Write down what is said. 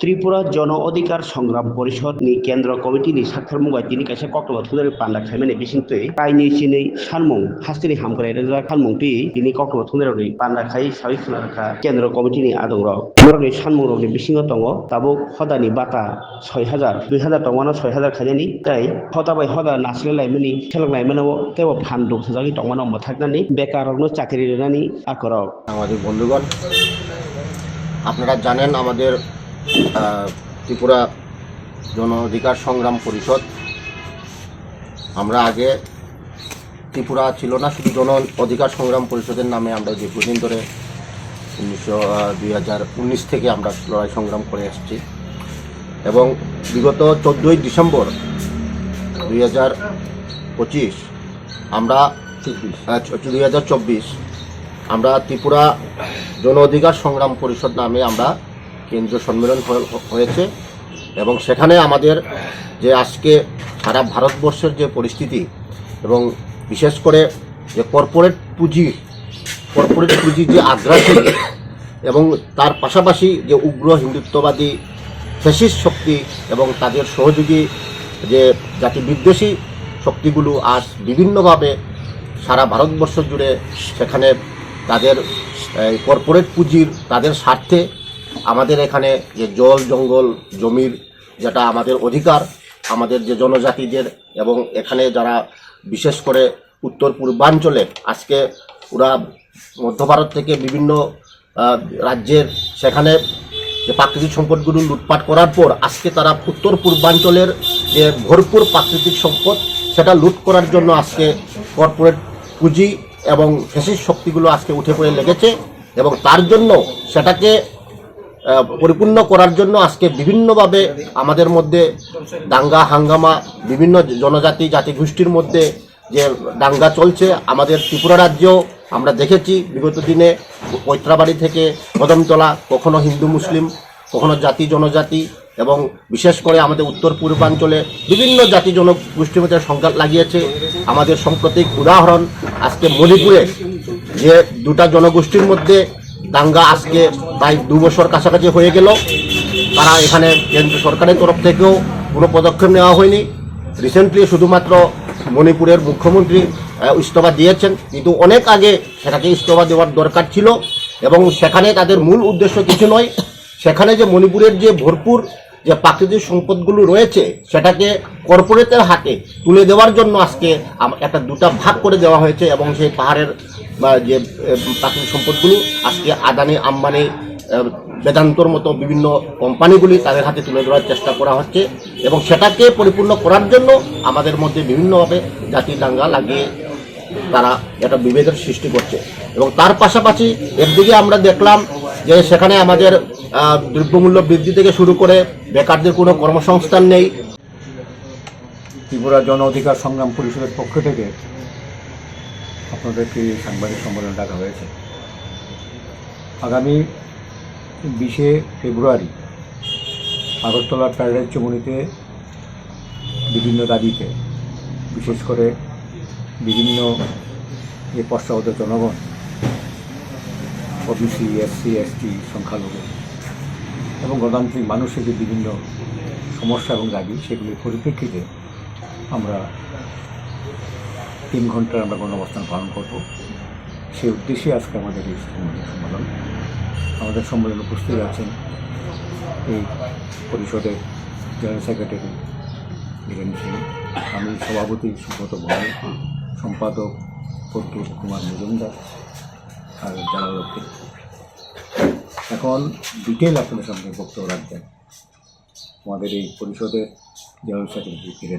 ত্রিপুরা জন অধিকার সংগ্রাম परिषद ni केन्द्र कमिटि ni साखर muga tini kaisa koktoma thudari panda khaimani bisingtwi kaini chini salmung hastini hamkrai rajak salmung ti tini koktoma thudari panda khai sabi khunarkha केन्द्र committee ni adong rok borokni salmung rokni bisingo tongo tabuk hodani bata 6000 2000 tongmano 6000 khaijani tai hoda bai hoda nasilelaimani thelanglaimano tebo phandu sajagi tongmano mothaknani bekar rokno chakri renani akorok আমাদের বন্ধুগণ আপনারা জানেন আমাদের ত্রিপুরা জন অধিকার সংগ্রাম পরিষদ আমরা আগে ত্রিপুরা ছিল না শুধু জন অধিকার সংগ্রাম পরিষদের নামে আমরা দীর্ঘদিন ধরে 2019 থেকে আমরা লড়াই সংগ্রাম করে আসছি এবং বিগত 14ই ডিসেম্বর 2025 আমরা 2024 আমরা ত্রিপুরা জন অধিকার সংগ্রাম পরিষদ নামে আমরা কেন্দ্রীয় সম্মেলন হয়েছে এবং সেখানে আমাদের যে আজকে সারা ভারতবর্ষের যে পরিস্থিতি এবং বিশেষ করে যে কর্পোরেট পুঁজি যে আগ্রাসী এবং তার পাশাপাশি যে উগ্র হিন্দুত্ববাদী ফ্যাসিস্ট শক্তি এবং তাদের সহযোগী যে জাতি বিদ্বেষী শক্তিগুলো আজ বিভিন্নভাবে সারা ভারতবর্ষ জুড়ে সেখানে তাদের কর্পোরেট পুঁজির তাদের স্বার্থে আমাদের এখানে যে জল জঙ্গল জমির যেটা আমাদের অধিকার আমাদের যে জনজাতিদের এবং এখানে যারা বিশেষ করে উত্তর পূর্বাঞ্চলে আজকে ওরা মধ্য ভারত থেকে বিভিন্ন রাজ্যের সেখানে যে প্রাকৃতিক সম্পদগুলো লুটপাট করার পর আজকে তারা উত্তর পূর্বাঞ্চলের যে ভরপুর প্রাকৃতিক সম্পদ সেটা লুট করার জন্য আজকে কর্পোরেট পুঁজি এবং ফ্যাসিস্ট শক্তিগুলো আজকে উঠে পড়ে লেগেছে এবং তার জন্য সেটাকে পরিপূর্ণ করার জন্য আজকে বিভিন্নভাবে আমাদের মধ্যে দাঙ্গা হাঙ্গামা বিভিন্ন জনজাতি জাতিগোষ্ঠীর মধ্যে যে দাঙ্গা চলছে আমাদের ত্রিপুরা রাজ্যেও আমরা দেখেছি বিগত দিনে পৈত্রাবাড়ি থেকে কদমতলা কখনো হিন্দু মুসলিম কখনো জাতি জনজাতি এবং বিশেষ করে আমাদের উত্তর পূর্বাঞ্চলে বিভিন্ন জাতি জনগোষ্ঠীর মধ্যে সংঘাত লাগিয়েছে আমাদের সাম্প্রতিক উদাহরণ আজকে মণিপুরে যে দুটা জনগোষ্ঠীর মধ্যে দাঙ্গা আজকে প্রায় 2 বছর কাছাকাছি হয়ে গেল তারা এখানে কেন্দ্র সরকারের তরফ থেকেও কোনো পদক্ষেপ নেওয়া হয়নি রিসেন্টলি শুধুমাত্র মণিপুরের মুখ্যমন্ত্রী ইস্তফা দিয়েছেন কিন্তু অনেক আগে সেটাকে ইস্তফা দেওয়ার দরকার ছিল এবং সেখানে তাদের মূল উদ্দেশ্য কিছু নয় সেখানে যে মণিপুরের যে ভরপুর যে প্রাকৃতিক সম্পদগুলো রয়েছে সেটাকে কর্পোরেটের হাতে তুলে দেওয়ার জন্য আজকে একটা দুটা ভাগ করে দেওয়া হয়েছে এবং সেই পাহাড়ের যে প্রাকৃতিক সম্পদগুলো আজকে আদানি আম্বানি বেদান্তর মতো বিভিন্ন কোম্পানিগুলি তাদের হাতে তুলে দেওয়ার চেষ্টা করা হচ্ছে এবং সেটাকে পরিপূর্ণ করার জন্য আমাদের মধ্যে বিভিন্নভাবে জাতি দাঙ্গা লাগিয়ে তারা একটা বিভেদের সৃষ্টি করছে এবং তার পাশাপাশি একদিকে আমরা দেখলাম যে সেখানে আমাদের দ্রব্যমূল্য বৃদ্ধি থেকে শুরু করে বেকারদের কোনো কর্মসংস্থান নেই ত্রিপুরা জন অধিকার সংগ্রাম পরিষদের পক্ষ থেকে আপনাদেরকে সাংবাদিক সম্মেলন ডাকা হয়েছে আগামী 20শে ফেব্রুয়ারি আগরতলার প্যারাডাইস চমুনিতে বিভিন্ন দাবিতে বিশেষ করে বিভিন্ন যে পশ্চাৎ জনগণ ওবিসি এসসি এসটি সংখ্যালঘু এবং গণতান্ত্রিক মানুষের যে বিভিন্ন সমস্যা এবং দাবি সেগুলির পরিপ্রেক্ষিতে আমরা 3 ঘন্টার আমরা গণঅবস্থান পালন করব সেই উদ্দেশ্যে আজকে আমাদের এই সম্মেলন আমাদের সম্মেলনে উপস্থিত আছেন এই পরিষদের জেনারেল সেক্রেটারি বীরেন সিং আমি সভাপতি সুব্রত ভৌমিক সম্পাদক প্রদ্যুৎ কুমার মজুমদার আর যারা লোককে এখন ডিটেল আপনাদের সামনে বক্তব্য রাখবেন আমাদের এই পরিষদের জেনারেল সেক্রেটারি বীরেন